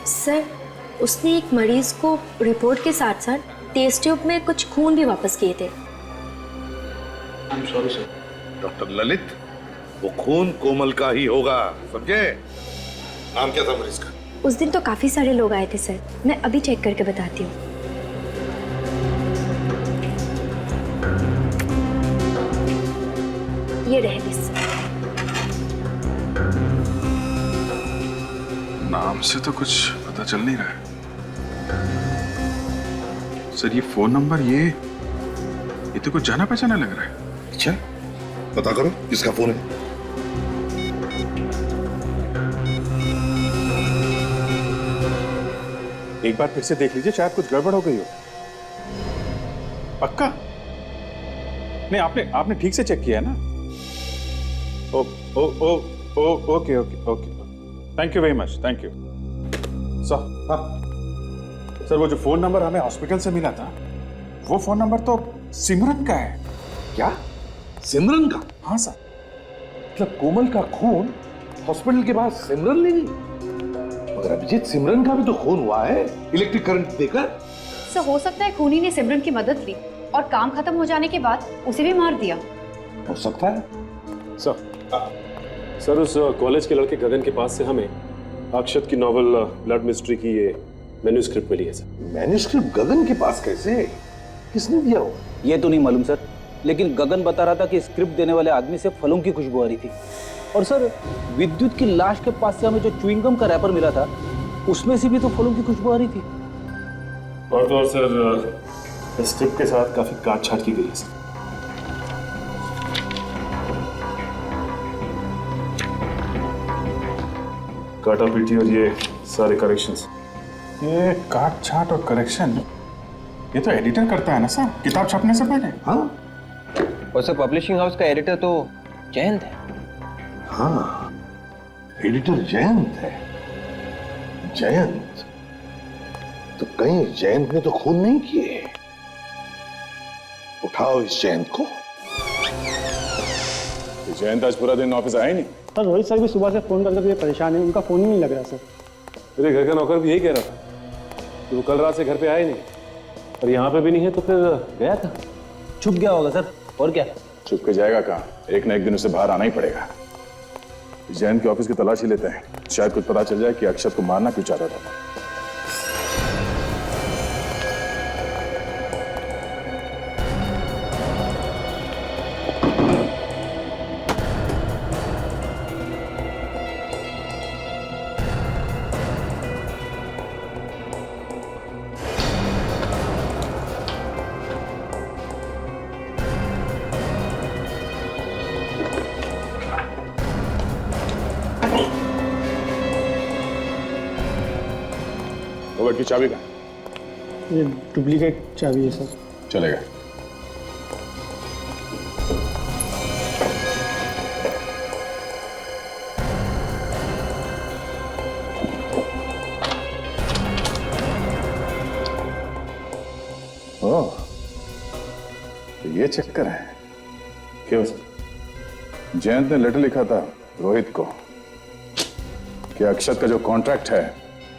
[SPEAKER 8] सर उसने एक मरीज को रिपोर्ट के साथ साथ टेस्ट ट्यूब में कुछ खून भी वापस किए थे।
[SPEAKER 13] I am sorry sir. Doctor Lalit, वो खून कोमल का ही होगा, समझे? नाम क्या था मरीज का?
[SPEAKER 8] उस दिन तो काफी सारे लोग आए थे सर, मैं अभी चेक करके बताती हूँ। ये रहे लिस्ट।
[SPEAKER 1] नाम से तो कुछ पता चल नहीं रहा है सर। ये फोन नंबर ये तो कुछ जाना पहचाना लग रहा है।
[SPEAKER 13] अच्छा, पता करो किसका फोन है।
[SPEAKER 1] एक बार फिर से देख लीजिए, शायद कुछ गड़बड़ हो गई हो। पक्का? नहीं, आपने ठीक से चेक किया है ना? Okay okay okay, thank you very much, thank you sir. वो जो फोन नंबर हमें हॉस्पिटल से मिला था, वो फोन नंबर तो सिमरन का है।
[SPEAKER 13] क्या? सिमरन का?
[SPEAKER 1] हाँ सर।
[SPEAKER 13] मतलब कोमल का खून हॉस्पिटल के बाद सिमरन ले गई? मगर अभिजीत, सिमरन का भी तो खून हुआ है इलेक्ट्रिक करंट देकर।
[SPEAKER 19] सर हो सकता है खूनी ने सिमरन की मदद ली और काम खत्म हो जाने के बाद उसे भी मार दिया।
[SPEAKER 13] हो सकता है
[SPEAKER 6] सर उस कॉलेज के लड़के गगन के पास से हमें अक्षत की नॉवल ब्लड मिस्ट्री की ये मैन्यूस्क्रिप्ट मिली है सर।
[SPEAKER 13] मैन्यूस्क्रिप्ट गगन के पास कैसे? किसने दिया हो?
[SPEAKER 17] ये तो नहीं मालूम सर, लेकिन गगन बता रहा था कि स्क्रिप्ट देने वाले आदमी से फलों की खुशबू आ रही थी। और सर विद्युत की लाश के पास से हमें जो च्युइंगम का रैपर मिला था, उसमें से भी तो फलों की खुशबू आ रही थी।
[SPEAKER 6] और तो और सर स्क्रिप्ट के साथ काफी काट छाट की गई है सर। काटा पीटी और ये सारे करेक्शंस।
[SPEAKER 1] ये काट छाट और करेक्शन ये तो एडिटर करता है ना सर, किताब छपने से पहले।
[SPEAKER 13] हाँ,
[SPEAKER 12] और सर पब्लिशिंग हाउस का एडिटर तो जयंत है।
[SPEAKER 13] हाँ, एडिटर जयंत है। जयंत तो कहीं जयंत ने तो खून नहीं किए। उठाओ इस जयंत को।
[SPEAKER 11] जयंत आज पूरा दिन ऑफिस आया नहीं।
[SPEAKER 20] सर रोहित सर भी सुबह से फोन करके परेशान है, उनका फोन ही नहीं लग रहा सर।
[SPEAKER 6] मेरे घर का नौकर भी यही कह रहा था कि वो कल रात से घर पे आया नहीं, और यहाँ पे भी नहीं है, तो फिर गया था।
[SPEAKER 17] छुप गया होगा सर, और क्या?
[SPEAKER 11] छुप के जाएगा कहाँ? एक ना एक दिन उसे बाहर आना ही पड़ेगा। जयंत के ऑफिस की तलाशी लेते हैं, शायद कुछ पता चल जाए कि अक्षत को मारना क्यों चाहता था। की चाबी कहाँ?
[SPEAKER 20] ये डुप्लीकेट चाबी है सर।
[SPEAKER 11] चलेगा। ये चक्कर है। क्यों सर? जयंत ने लेटर लिखा था रोहित को कि अक्षत का जो कॉन्ट्रैक्ट है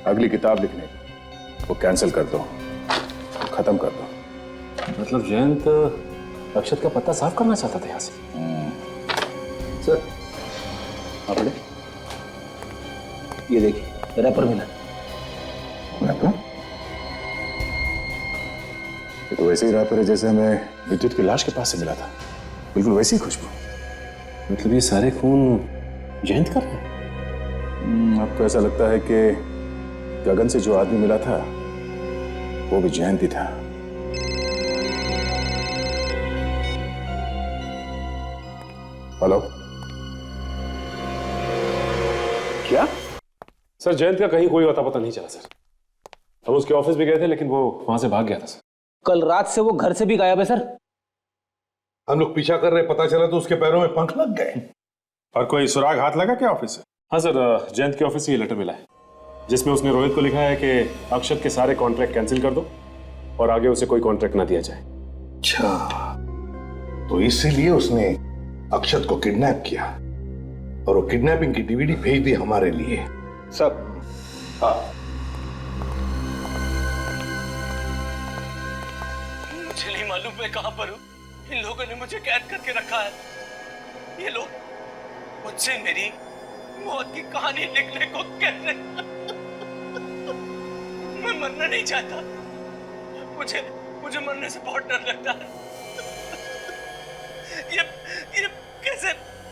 [SPEAKER 11] अगली किताब लिखने का, वो कैंसिल कर दो, खत्म कर दो।
[SPEAKER 6] मतलब जयंत अक्षत का पत्ता साफ करना चाहता था यहाँ से।
[SPEAKER 17] सर हाँ पढ़े, ये देखिए रैपर मिला।
[SPEAKER 11] रैपर? ये तो वैसे ही रैपर है जैसे हमें विद्युत की लाश के पास से मिला था, बिल्कुल वैसी ही खुशबू।
[SPEAKER 6] मतलब ये सारे खून जयंत कर रहे हैं?
[SPEAKER 11] आपको ऐसा लगता है कि गगन से जो आदमी मिला था वो भी जयंत ही था? हेलो,
[SPEAKER 6] क्या? सर जयंत का कहीं कोई अता पता नहीं चला सर। हम उसके ऑफिस भी गए थे लेकिन वो वहां से भाग गया था सर।
[SPEAKER 17] कल रात से वो घर से भी गायब है सर।
[SPEAKER 13] हम लोग पीछा कर रहे, पता चला तो उसके पैरों में पंख लग गए।
[SPEAKER 1] और कोई सुराग हाथ लगा क्या ऑफिस से?
[SPEAKER 6] हाँ सर, जयंत के ऑफिस से ये लेटर मिला है जिसमें उसने रोहित को लिखा है कि अक्षत के सारे कॉन्ट्रैक्ट कैंसिल कर दो और आगे उसे कोई कॉन्ट्रैक्ट ना दिया जाए।
[SPEAKER 13] अच्छा, तो इसीलिए उसने अक्षत को किडनैप किया और वो किडनैपिंग की डीवीडी भेज दी हमारे लिए।
[SPEAKER 2] सर
[SPEAKER 13] हाँ,
[SPEAKER 4] मुझे नहीं मालूम मैं कहां पर हूं। इन लोगों ने मुझे कैद करके रखा है। ये लोग मुझसे मेरी मौत की कहानी लिखने को कह रहे हैं। मैं मरना नहीं चाहता। मुझे मरने से बहुत डर लगता है। ये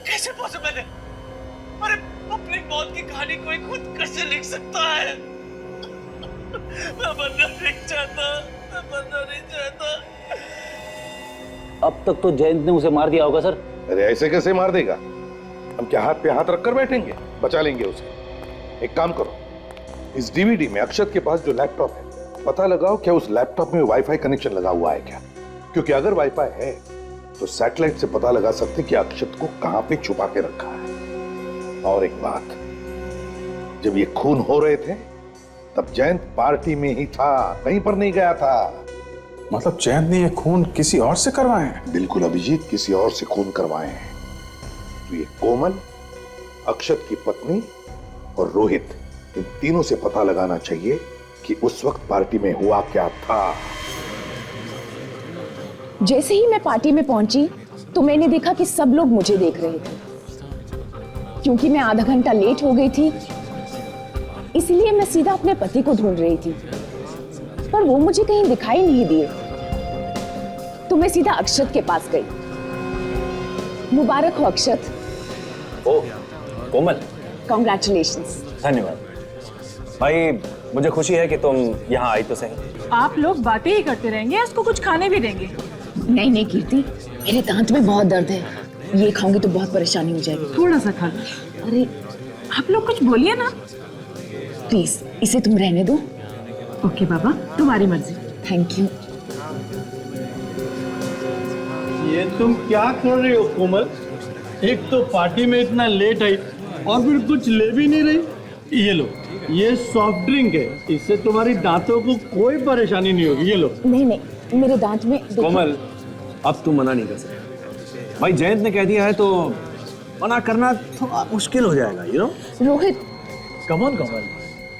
[SPEAKER 4] कैसे पॉसिबल है? अरे अपनी मौत की कहानी कोई खुद कैसे लिख सकता है? मैं मरना नहीं चाहता।
[SPEAKER 17] अब तक तो जयंत ने उसे मार दिया होगा सर।
[SPEAKER 13] अरे ऐसे कैसे मार देगा? हम क्या हाथ पे हाथ रखकर बैठेंगे? बचा लेंगे उसे। एक काम करो, इस डीवीडी में अक्षत के पास जो लैपटॉप है पता लगाओ क्या उस लैपटॉप में वाईफाई कनेक्शन लगा हुआ है क्या? क्योंकि अगर वाईफाई है तो सैटेलाइट से पता लगा सकते कि अक्षत को कहां पे छुपा के रखा है। और एक बात, जब ये खून हो रहे थे तब जयंत पार्टी में ही था, कहीं पर नहीं गया था।
[SPEAKER 1] मतलब जयंत ने ये खून किसी और से करवाए हैं?
[SPEAKER 13] बिल्कुल अभिजीत, किसी और से खून करवाए हैं। तो ये कोमल, अक्षत की पत्नी और रोहित, इन तीनों से पता लगाना चाहिए कि उस वक्त पार्टी में हुआ क्या था।
[SPEAKER 14] जैसे ही मैं पार्टी में पहुंची तो मैंने देखा कि सब लोग मुझे देख रहे थे। क्योंकि मैं आधा घंटा लेट हो गई थी इसलिए मैं सीधा अपने पति को ढूंढ रही थी, पर वो मुझे कहीं दिखाई नहीं दिए। तो मैं सीधा अक्षत के पास गई। मुबारक हो अक्षत।
[SPEAKER 6] ओ कोमल,
[SPEAKER 14] कॉन्ग्रेचुलेशंस।
[SPEAKER 6] धन्यवाद भाई, मुझे खुशी है कि तुम यहाँ आई तो सही।
[SPEAKER 14] आप लोग बातें ही करते रहेंगे, इसको कुछ खाने भी देंगे? नहीं नहीं कीर्ति, मेरे दांत में बहुत दर्द है, ये खाऊंगी तो बहुत परेशानी हो जाएगी। थोड़ा सा खा लो। अरे आप लोग कुछ बोलिए ना प्लीज, इसे तुम रहने दो। ओके बाबा, तुम्हारी मर्जी। Thank you.
[SPEAKER 20] ये तुम क्या कर रही हो कोमल? एक तो पार्टी में इतना लेट आई और फिर कुछ ले भी नहीं रही। ये लो, ये सॉफ्ट ड्रिंक है, इससे तुम्हारी दांतों को कोई परेशानी नहीं होगी। ये लो।
[SPEAKER 14] नहीं नहीं, मेरे दांत में
[SPEAKER 6] कोमल, अब तुम मना नहीं कर सकते भाई, जयंत ने कह दिया है तो मना करना थोड़ा मुश्किल हो जाएगा। You know
[SPEAKER 14] Rohit,
[SPEAKER 6] come on Komal,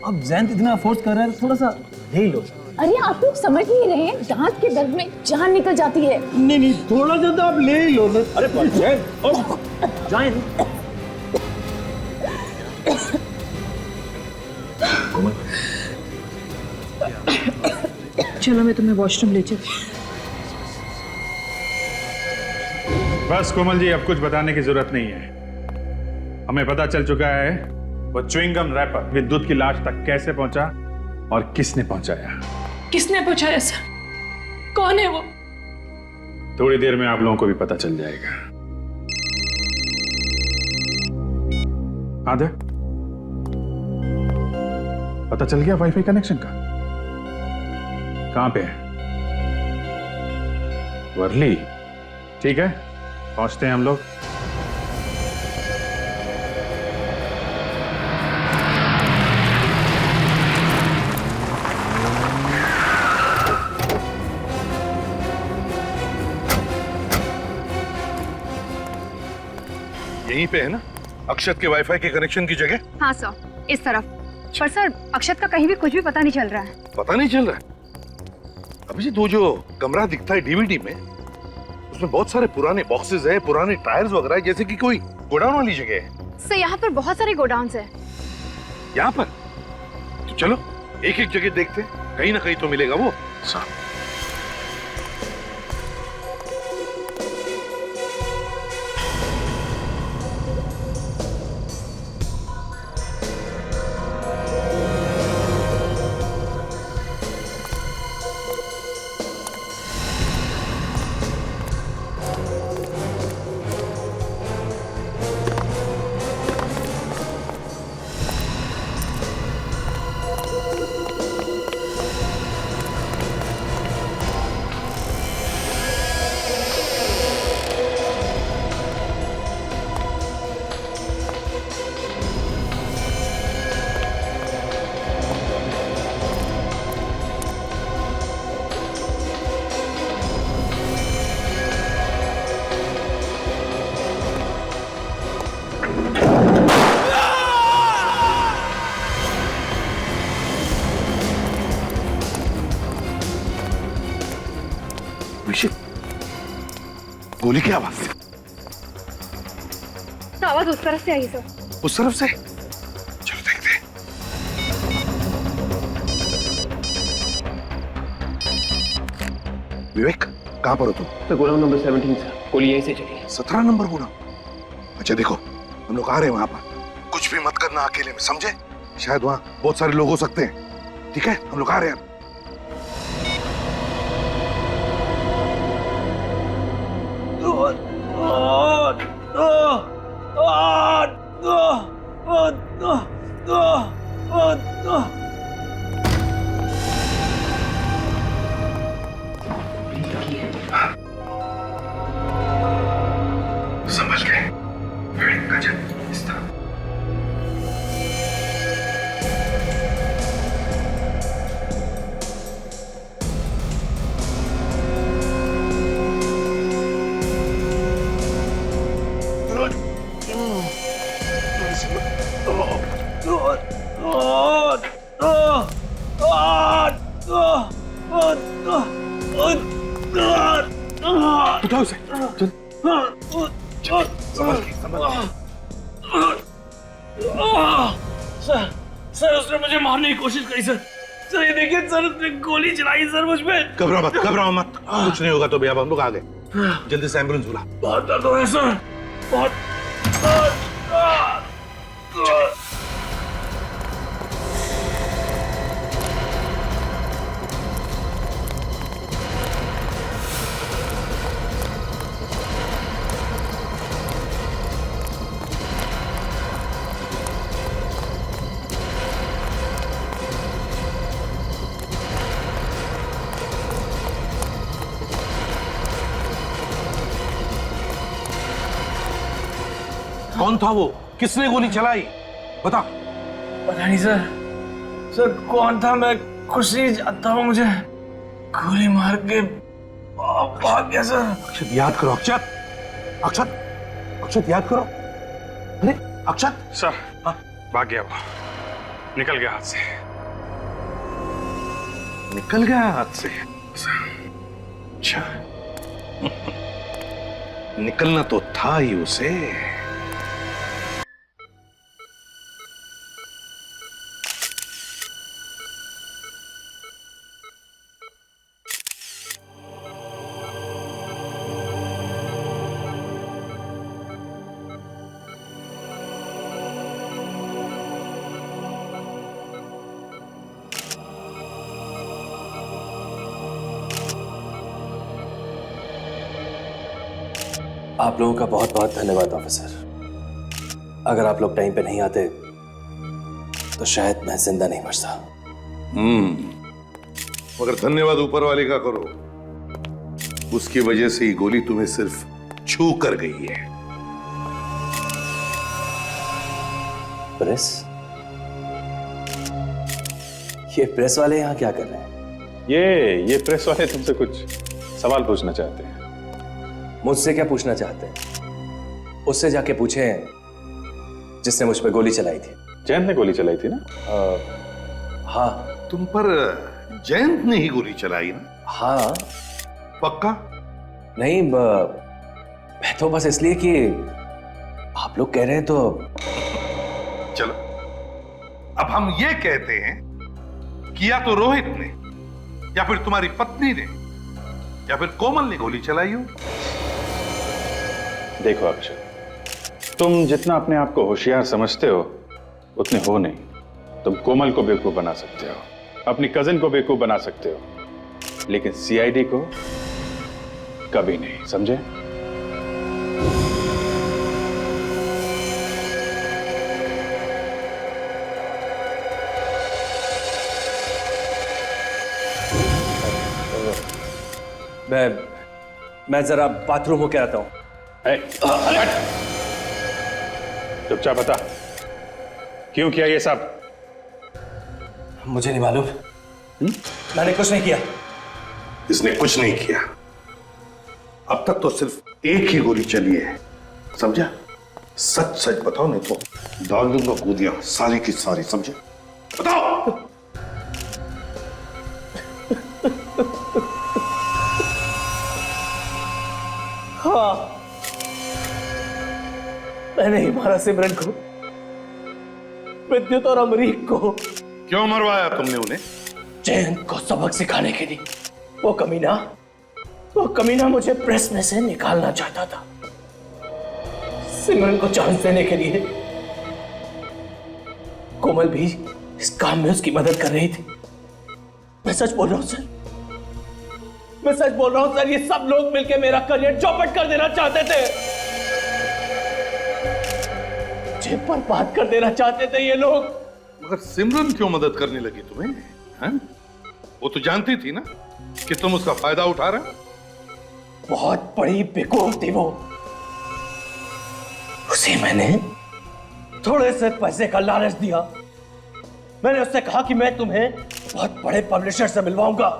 [SPEAKER 6] अब जयंत इतना फोर्स कर रहा है, थोड़ा सा ले लो।
[SPEAKER 14] अरे आप लोग समझ नहीं रहे हैं, दांत के दर्द में जान निकल जाती है।
[SPEAKER 20] नहीं नहीं, थोड़ा सा तो आप ले ही लो।
[SPEAKER 6] अरे जयंत,
[SPEAKER 14] चलो मैं तुम्हें वॉशरूम ले चलती।
[SPEAKER 1] बस कोमल जी, अब कुछ बताने की जरूरत नहीं है। हमें पता चल चुका है वो च्युइंगम रैपर विद्युत की लाश तक कैसे पहुंचा और किसने पहुंचाया।
[SPEAKER 10] किसने पहुंचाया सर? कौन है वो?
[SPEAKER 1] थोड़ी देर में आप लोगों को भी पता चल जाएगा। आदर, पता चल गया वाईफाई कनेक्शन का? कहां पे है? वर्ली। ठीक है, पहुंचते हैं हम लोग।
[SPEAKER 13] यहीं पे है ना अक्षत के वाईफाई के कनेक्शन की जगह?
[SPEAKER 19] हाँ सर, इस तरफ। पर सर अक्षत का कहीं भी कुछ भी पता नहीं चल रहा है।
[SPEAKER 13] पता नहीं चल रहा है? अभिजीत, वो जो कमरा दिखता है डीवीडी में, उसमें बहुत सारे पुराने बॉक्सेस हैं, पुराने टायर्स वगैरह है, जैसे कि कोई गोडाउन वाली जगह है।
[SPEAKER 19] सर यहाँ पर बहुत सारे गोडाउन्स हैं।
[SPEAKER 13] यहाँ पर? तो चलो एक एक जगह देखते हैं, कहीं ना कहीं तो मिलेगा वो। गोली की आवाज थी।
[SPEAKER 19] तो आवाज उस तरफ से आई सर।
[SPEAKER 13] उस तरफ से? चलो देखते हैं। विवेक, कहां पर हो तुम?
[SPEAKER 2] तो गोदाम नंबर 17 सर, गोली यहीं से चली।
[SPEAKER 13] 17 नंबर गोदाम? अच्छा देखो, हम लोग आ रहे हैं वहां पर, कुछ भी मत करना अकेले में, समझे? शायद वहां बहुत सारे लोग हो सकते हैं। ठीक है, हम लोग आ रहे हैं।
[SPEAKER 11] संभल के इस तरह।
[SPEAKER 13] उठाओ उसे, चल। संभल के,
[SPEAKER 20] सर उसने मुझे मारने की कोशिश करी सर। सर ये देखिए सर, उसने गोली चलाई सर मुझ पे।
[SPEAKER 13] घबराओ मत, कुछ नहीं होगा। तो भैया हम लोग आ गए, जल्दी से एम्बुलेंस बुला।
[SPEAKER 20] बहुत दर्द हो रहा है सर, बहुत।
[SPEAKER 13] कौन था वो? किसने गोली चलाई? बता।
[SPEAKER 20] पता नहीं सर, सर कौन था मैं कुछ नहीं जानता हूँ। मुझे गोली मार के भाग गया सर।
[SPEAKER 13] अक्षत याद करो, अक्षत याद करो। अरे अक्षत
[SPEAKER 1] सर, भाग गया वो, निकल गया हाथ से।
[SPEAKER 13] निकल गया हाथ से? अच्छा, निकलना तो था ही उसे।
[SPEAKER 6] आप लोगों का बहुत बहुत धन्यवाद ऑफिसर। अगर आप लोग टाइम पे नहीं आते तो शायद मैं जिंदा नहीं बचता।
[SPEAKER 13] मगर धन्यवाद ऊपर वाले का करो, उसकी वजह से ही गोली तुम्हें सिर्फ छू कर गई है।
[SPEAKER 6] प्रेस? ये प्रेस वाले यहाँ क्या कर रहे हैं?
[SPEAKER 1] ये प्रेस वाले तुमसे कुछ सवाल पूछना चाहते हैं।
[SPEAKER 6] मुझसे क्या पूछना चाहते हैं? उससे जाके पूछे जिसने मुझ पर गोली चलाई थी।
[SPEAKER 1] जयंत ने गोली चलाई थी ना?
[SPEAKER 6] हाँ।
[SPEAKER 13] तुम पर जयंत ने ही गोली चलाई ना?
[SPEAKER 6] हाँ।
[SPEAKER 13] पक्का?
[SPEAKER 6] नहीं, मैं तो बस इसलिए कि आप लोग कह रहे हैं तो।
[SPEAKER 13] चलो, अब हम ये कहते हैं कि या तो रोहित ने, या फिर तुम्हारी पत्नी ने, या फिर कोमल ने गोली चलाई हो।
[SPEAKER 1] देखो अक्षय, तुम जितना अपने आप को होशियार समझते हो उतने हो नहीं। तुम कोमल को बेवकूफ बना सकते हो, अपनी कजिन को बेवकूफ बना सकते हो, लेकिन सीआईडी को कभी नहीं, समझे?
[SPEAKER 6] मैं जरा बाथरूम होके आता हूं।
[SPEAKER 1] चुपचाप बता, क्यों किया ये सब?
[SPEAKER 6] मुझे नहीं मालूम। मैंने कुछ नहीं किया।
[SPEAKER 13] इसने कुछ नहीं किया। अब तक तो सिर्फ एक ही गोली चली है, समझा? सच सच बताओ, नहीं तो डाल दूंगा गोलियां सारी की सारी, समझे? बताओ।
[SPEAKER 4] हाँ, मैंने ही मारा सिमरन को, विद्युत और अमरीक को।
[SPEAKER 13] क्यों मरवाया तुमने उन्हें?
[SPEAKER 4] जयंत को सबक सिखाने के लिए। वो कमीना मुझे प्रेस में से निकालना चाहता था, सिमरन को चांस देने के लिए। कोमल भी इस काम में उसकी मदद कर रही थी। मैं सच बोल रहा हूं सर, मैं सच बोल रहा हूं सर, ये सब लोग मिलकर मेरा करियर चौपट कर देना चाहते थे, मुझे बर्बाद कर देना चाहते थे ये लोग।
[SPEAKER 13] मगर सिमरन क्यों मदद करने लगी तुम्हें? हैं? वो तो जानती थी ना कि तुम उसका फायदा उठा रहे हो।
[SPEAKER 4] बहुत बड़ी बेवकूफ थी वो। उसे मैंने थोड़े से पैसे का लालच दिया। मैंने उससे कहा कि मैं तुम्हें बहुत बड़े पब्लिशर से मिलवाऊंगा।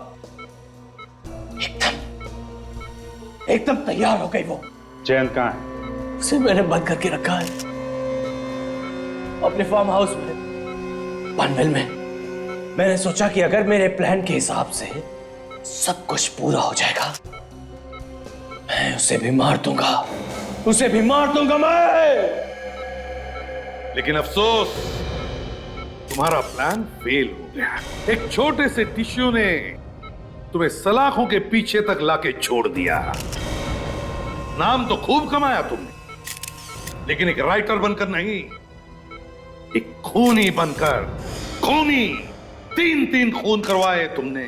[SPEAKER 4] एकदम तैयार हो गई वो।
[SPEAKER 1] जयंत कहाँ है?
[SPEAKER 4] उसे मैंने बंद करके रखा है अपने फार्म हाउस में, पनवेल में। मैंने सोचा कि अगर मेरे प्लान के हिसाब से सब कुछ पूरा हो जाएगा, मैं उसे भी मार दूंगा, उसे भी मार दूंगा मैं।
[SPEAKER 13] लेकिन अफसोस, तुम्हारा प्लान फेल हो गया। एक छोटे से टिश्यू ने तुम्हें सलाखों के पीछे तक लाके छोड़ दिया। नाम तो खूब कमाया तुमने, लेकिन एक राइटर बनकर नहीं, एक खूनी बनकर। खूनी, 3 खून करवाए तुमने।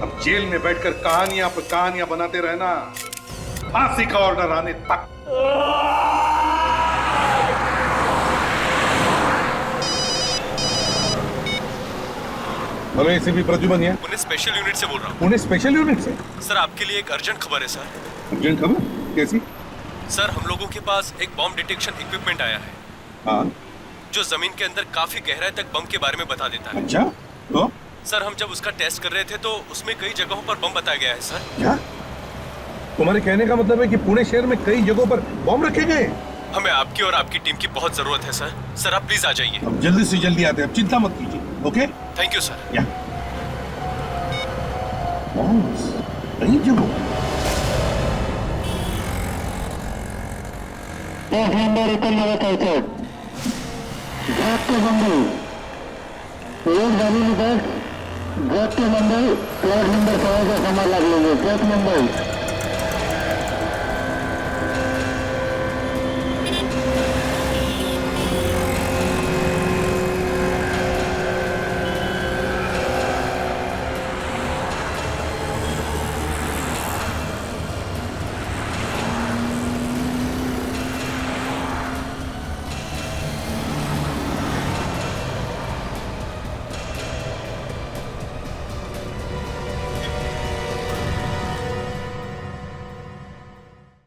[SPEAKER 13] अब जेल में बैठकर कहानियां पर कहानियां बनाते रहना, फांसी का ऑर्डर आने तक। हेलो, एसीपी प्रद्युमन है।
[SPEAKER 7] पुणे स्पेशल यूनिट से बोल रहा हूँ।
[SPEAKER 13] पुणे स्पेशल यूनिट से?
[SPEAKER 7] सर, आपके लिए एक अर्जेंट खबर है सर।
[SPEAKER 13] अर्जेंट खबर? कैसी?
[SPEAKER 7] सर, हम लोगों के पास एक बॉम्ब डिटेक्शन इक्विपमेंट आया है।
[SPEAKER 13] हाँ?
[SPEAKER 7] जो जमीन के अंदर काफी गहराई तक बम के बारे में बता देता है।
[SPEAKER 13] अच्छा, तो?
[SPEAKER 7] सर, हम जब उसका टेस्ट कर रहे थे तो उसमें कई जगहों पर बम बताया गया है सर।
[SPEAKER 13] क्या? तुम्हारे कहने का मतलब है कि पुणे शहर में कई जगहों पर बम रखे गए?
[SPEAKER 7] हमें आपकी और आपकी टीम की बहुत जरूरत है सर। सर, आप प्लीज आ जाइए।
[SPEAKER 13] अब जल्दी से जल्दी आते हैं, अब चिंता मत कीजिए। ओके?
[SPEAKER 7] Thank you sir.
[SPEAKER 13] या कई जगहों।
[SPEAKER 21] नंबर 5 का सामान लग लेंगे। 10 नंबर